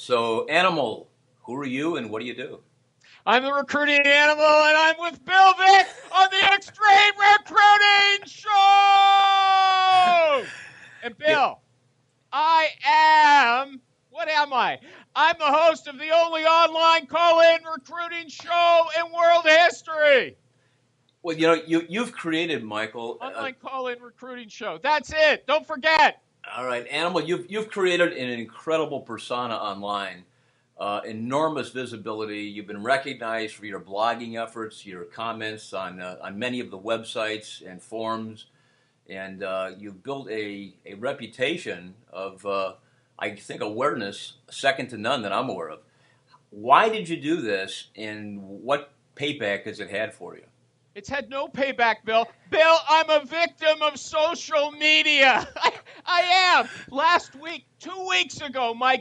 So, Animal, who are you and what do you do? I'm the recruiting animal, and I'm with Bill Vick on the Extreme Recruiting Show. And Yeah. Bill, what am I? I'm the host of the only online call-in recruiting show in world history. Well, you've created, Michael. Online call-in recruiting show. That's it. Don't forget. All right, Animal, you've created an incredible persona online. Enormous visibility. You've been recognized for your blogging efforts, your comments on many of the websites and forums, and you've built a reputation of, I think, awareness second to none that I'm aware of. Why did you do this, and what payback has it had for you? It's had no payback, Bill. Bill, I'm a victim of social media. I am. Last week, 2 weeks ago, my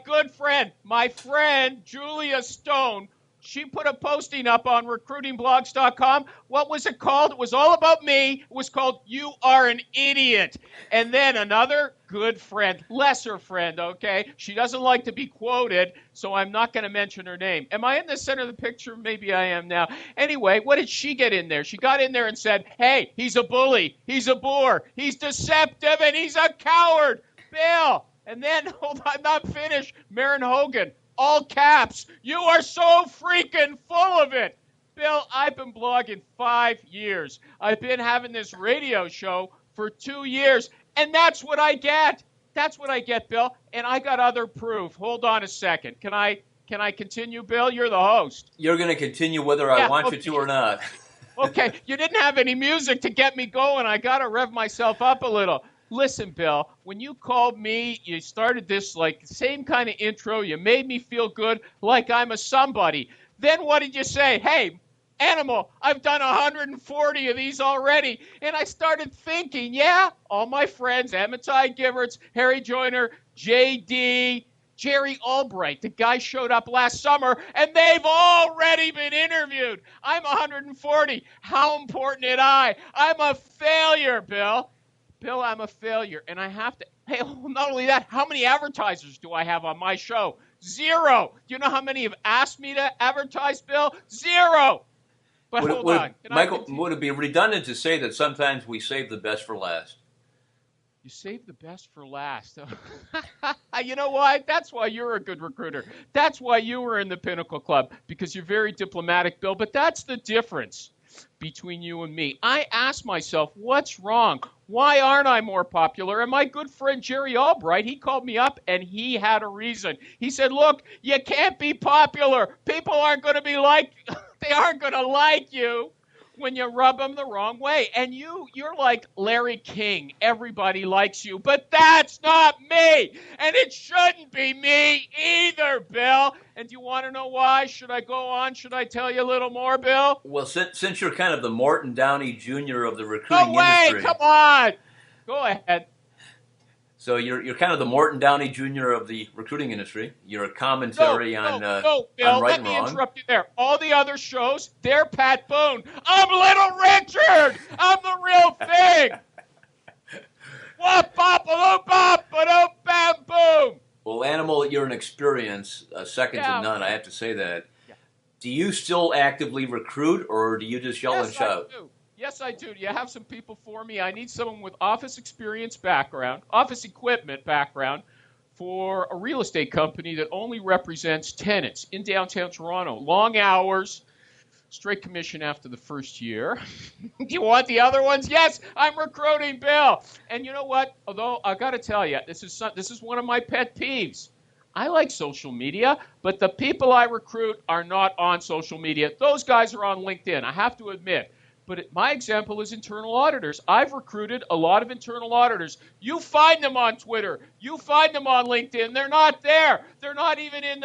friend, Julia Stone, she put a posting up on recruitingblogs.com. What was it called? It was all about me. It was called "You Are an Idiot." And then another good friend, lesser friend, okay? She doesn't like to be quoted, so I'm not going to mention her name. Am I in the center of the picture? Maybe I am now. Anyway, what did she get in there? She got in there and said, hey, he's a bully, he's a bore, he's deceptive, and he's a coward. Bill. And then, hold on, I'm not finished. Maren Hogan. All caps. You are so freaking full of it. Bill, I've been blogging 5 years. I've been having this radio show for 2 years, and that's what I get. That's what I get, Bill. And I got other proof. Hold on a second. Can I continue, Bill? You're the host. You're going to continue whether I want you to or not. Okay, you didn't have any music to get me going. I got to rev myself up a little. Listen, Bill, when you called me, you started this same kind of intro. You made me feel good like I'm a somebody. Then what did you say? Hey, Animal, I've done 140 of these already. And I started thinking, yeah, all my friends, Amitai Giverts, Harry Joyner, JD, Jerry Albright, the guy showed up last summer, and they've already been interviewed. I'm 140. How important am I? I'm a failure, Bill. Bill, I'm a failure, and I have to. Hey, not only that, how many advertisers do I have on my show? 0. Do you know how many have asked me to advertise, Bill? 0. But hold on. Michael, would it be redundant to say that sometimes we save the best for last? You save the best for last. You know why? That's why you're a good recruiter. That's why you were in the Pinnacle Club, because you're very diplomatic, Bill. But that's the difference between you and me. I asked myself, what's wrong? Why aren't I more popular? And my good friend Jerry Albright, he called me up and he had a reason. He said, look, you can't be popular. People aren't going to be they aren't going to like you when you rub them the wrong way. And you're like Larry King. Everybody likes you, but that's not me. And it shouldn't be me either, Bill. And do you want to know why? Should I go on? Should I tell you a little more, Bill? Well, since you're kind of the Morton Downey Jr. of the recruiting industry. Come on. Go ahead. So you're kind of the Morton Downey Jr. of the recruiting industry. You're a commentary on Bill, on right let and me wrong. Interrupt you there. All the other shows, they're Pat Boone. I'm Little Richard. I'm the real thing. Whoop, bop, a bop, ba bam, boom. Well, Animal, you're an experience second to none. I have to say that. Yeah. Do you still actively recruit, or do you just yell and shout? I do. Yes, I do. Do you have some people for me? I need someone with office experience background, office equipment background for a real estate company that only represents tenants in downtown Toronto. Long hours, straight commission after the first year. Do you want the other ones? Yes, I'm recruiting, Bill. And you know what? Although I got to tell you, this is one of my pet peeves. I like social media, but the people I recruit are not on social media. Those guys are on LinkedIn, I have to admit. But my example is internal auditors. I've recruited a lot of internal auditors. You find them on Twitter. You find them on LinkedIn. They're not there. They're not even in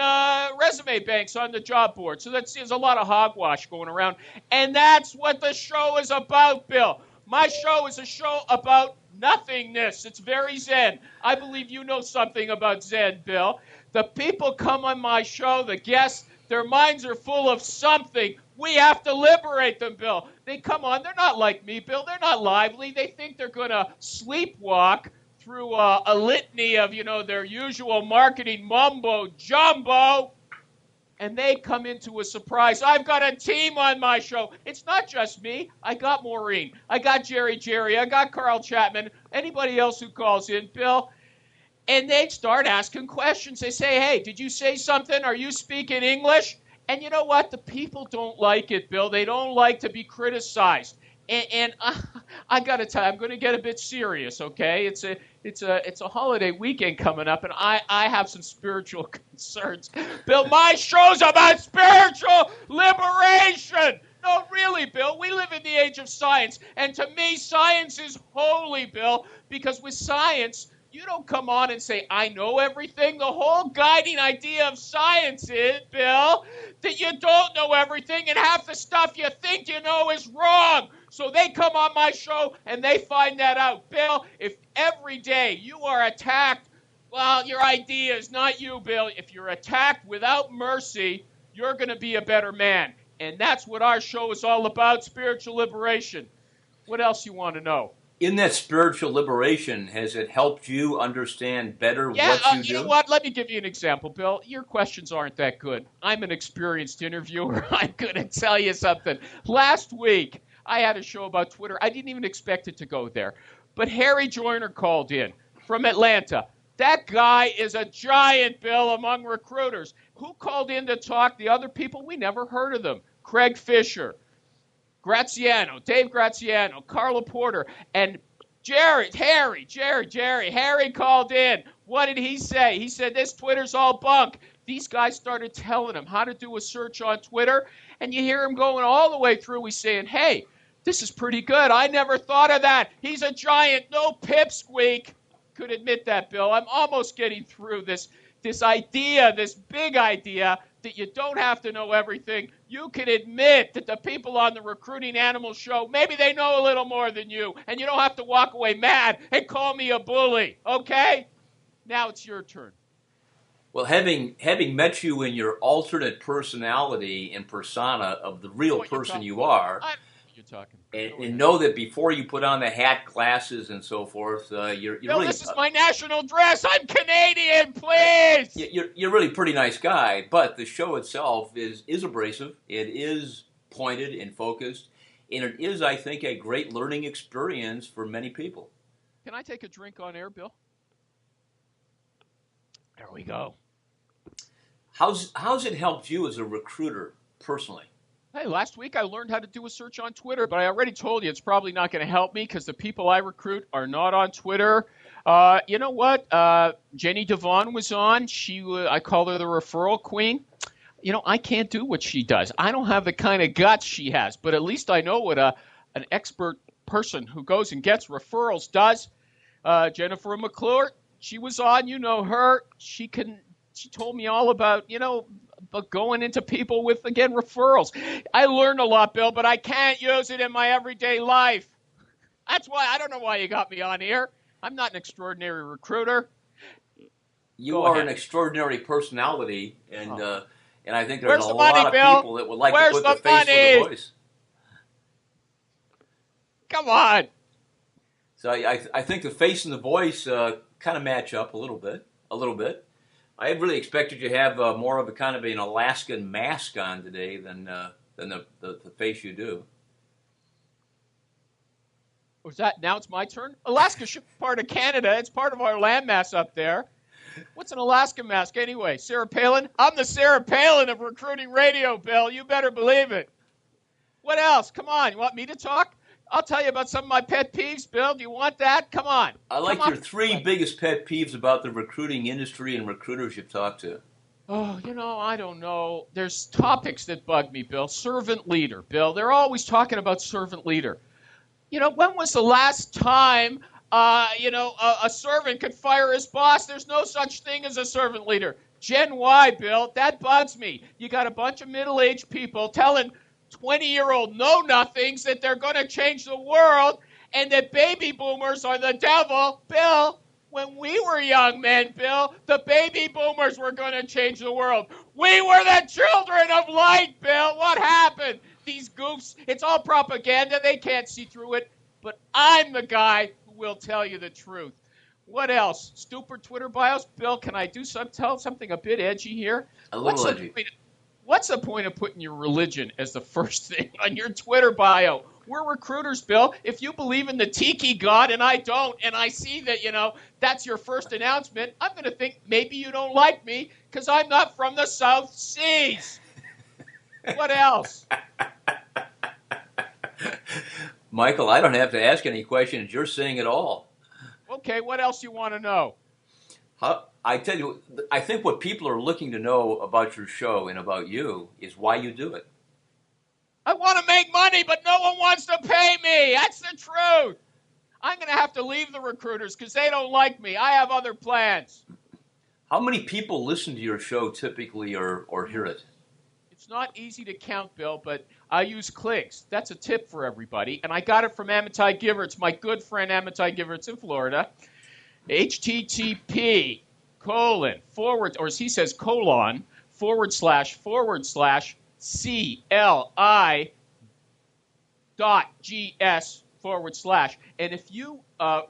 resume banks on the job board. So there's a lot of hogwash going around. And that's what the show is about, Bill. My show is a show about nothingness. It's very zen. I believe you know something about zen, Bill. The people come on my show, the guests, their minds are full of something. We have to liberate them, Bill. They come on. They're not like me, Bill. They're not lively. They think they're going to sleepwalk through a litany of, their usual marketing mumbo jumbo, and they come into a surprise. I've got a team on my show. It's not just me. I got Maureen. I got Jerry. I got Carl Chapman. Anybody else who calls in, Bill. And they start asking questions. They say, hey, did you say something? Are you speaking English? And you know what? The people don't like it, Bill. They don't like to be criticized. And I got to tell you, I'm going to get a bit serious, okay? It's a holiday weekend coming up, and I have some spiritual concerns. Bill, my show's about spiritual liberation. No, really, Bill, we live in the age of science, and to me, science is holy, Bill, because with science, you don't come on and say, I know everything. The whole guiding idea of science is, Bill, that you don't know everything, and half the stuff you think you know is wrong. So they come on my show, and they find that out. Bill, if every day you are attacked, well, your idea is not you, Bill. If you're attacked without mercy, you're going to be a better man. And that's what our show is all about, spiritual liberation. What else you want to know? In that spiritual liberation, has it helped you understand better what you do? You know what? Let me give you an example, Bill. Your questions aren't that good. I'm an experienced interviewer. I'm going to tell you something. Last week, I had a show about Twitter. I didn't even expect it to go there. But Harry Joyner called in from Atlanta. That guy is a giant, Bill, among recruiters. Who called in to talk? The other people, we never heard of them. Craig Fisher, Dave Graziano, Carla Porter, and Harry called in. What did he say? He said, this Twitter's all bunk. These guys started telling him how to do a search on Twitter, and you hear him going all the way through. He's saying, hey, this is pretty good. I never thought of that. He's a giant, no pipsqueak. Could admit that, Bill. I'm almost getting through this idea, this big idea, that you don't have to know everything. You can admit that the people on the Recruiting Animal show, maybe they know a little more than you, and you don't have to walk away mad and call me a bully, okay? Now it's your turn. Well, having met you in your alternate personality and persona of the real person you are, you're talking. And know that before you put on the hat, glasses, and so forth, you're really... this is my national dress. I'm Canadian, please. You're really a pretty nice guy, but the show itself is abrasive. It is pointed and focused, and it is, I think, a great learning experience for many people. Can I take a drink on air, Bill? There we go. How's it helped you as a recruiter personally? Hey, last week I learned how to do a search on Twitter, but I already told you it's probably not going to help me because the people I recruit are not on Twitter. You know what? Jenny Devon was on. I call her the referral queen. I can't do what she does. I don't have the kind of guts she has, but at least I know what an expert person who goes and gets referrals does. Jennifer McClure, she was on. You know her. She told me all about, but going into people with, again, referrals. I learned a lot, Bill, but I can't use it in my everyday life. That's why I don't know why you got me on here. I'm not an extraordinary recruiter. You are an extraordinary personality, and I think there's a lot of people that would like to put the face with the voice. Come on. So I think the face and the voice kind of match up a little bit. I had really expected you to have more of a kind of an Alaskan mask on today than the face you do. Was that now? It's my turn. Alaska's part of Canada. It's part of our landmass up there. What's an Alaska mask anyway? Sarah Palin? I'm the Sarah Palin of recruiting radio, Bill. You better believe it. What else? Come on. You want me to talk? I'll tell you about some of my pet peeves, Bill. Do you want that? Come on. I like your three biggest pet peeves about the recruiting industry and recruiters you've talked to. Oh, I don't know. There's topics that bug me, Bill. Servant leader, Bill. They're always talking about servant leader. When was the last time, a servant could fire his boss? There's no such thing as a servant leader. Gen Y, Bill, that bugs me. You got a bunch of middle-aged people telling 20-year-old know-nothings that they're going to change the world and that baby boomers are the devil. Bill, when we were young men, Bill, the baby boomers were going to change the world. We were the children of light, Bill. What happened? These goofs, it's all propaganda. They can't see through it. But I'm the guy who will tell you the truth. What else? Stupid Twitter bios? Bill, can I tell something a bit edgy here? A little edgy. What's the point of putting your religion as the first thing on your Twitter bio? We're recruiters, Bill. If you believe in the tiki god and I don't, and I see that, that's your first announcement, I'm going to think maybe you don't like me because I'm not from the South Seas. What else? Michael, I don't have to ask any questions. You're saying it all. Okay, what else you want to know? I tell you, I think what people are looking to know about your show and about you is why you do it. I want to make money, but no one wants to pay me. That's the truth. I'm going to have to leave the recruiters because they don't like me. I have other plans. How many people listen to your show typically or hear it? It's not easy to count, Bill, but I use clicks. That's a tip for everybody. And I got it from Amitai Giverts, my good friend Amitai Giverts in Florida. http:// or as he says, // CLI.GS/. And if you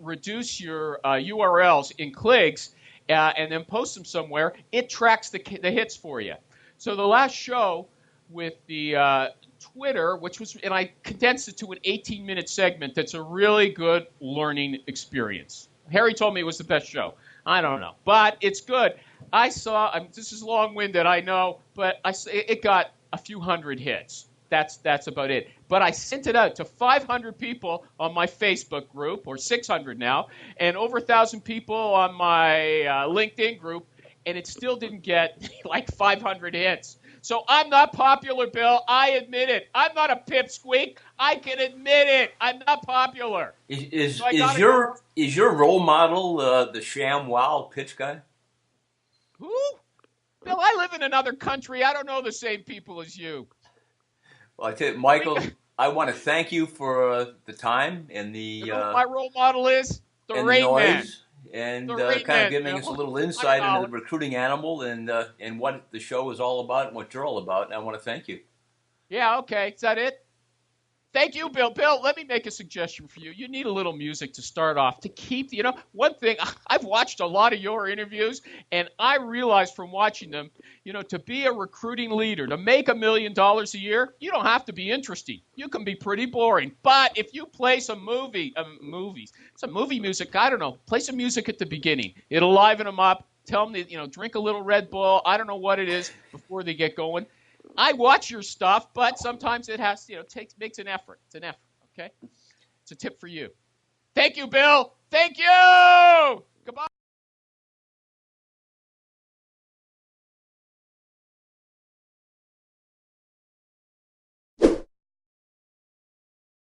reduce your URLs in clicks and then post them somewhere, it tracks the hits for you. So the last show with the Twitter, and I condensed it to an 18-minute segment that's a really good learning experience. Harry told me it was the best show. I don't know, but it's good. This is long-winded, I know, but it got a few hundred hits. That's about it. But I sent it out to 500 people on my Facebook group, or 600 now, and over 1,000 people on my LinkedIn group, and it still didn't get like 500 hits. So I'm not popular, Bill. I admit it. I'm not a pipsqueak. I can admit it. I'm not popular. Is your role model the ShamWow pitch guy? Who? Bill, I live in another country. I don't know the same people as you. Well, I tell you, Michael, I want to thank you for the time and the my role model is the Rain Man. And kind of giving us a little insight into the recruiting animal and what the show is all about and what you're all about. And I want to thank you. Yeah, okay. Is that it? Thank you, Bill. Bill, let me make a suggestion for you. You need a little music to start off to keep, one thing, I've watched a lot of your interviews, and I realized from watching them, to be a recruiting leader, to make $1 million a year, you don't have to be interesting. You can be pretty boring. But if you play some movie music, I don't know, play some music at the beginning. It'll liven them up. Tell them to, drink a little Red Bull. I don't know what it is before they get going. I watch your stuff, but sometimes it has, makes an effort. It's an effort, okay? It's a tip for you. Thank you, Bill. Thank you. Goodbye.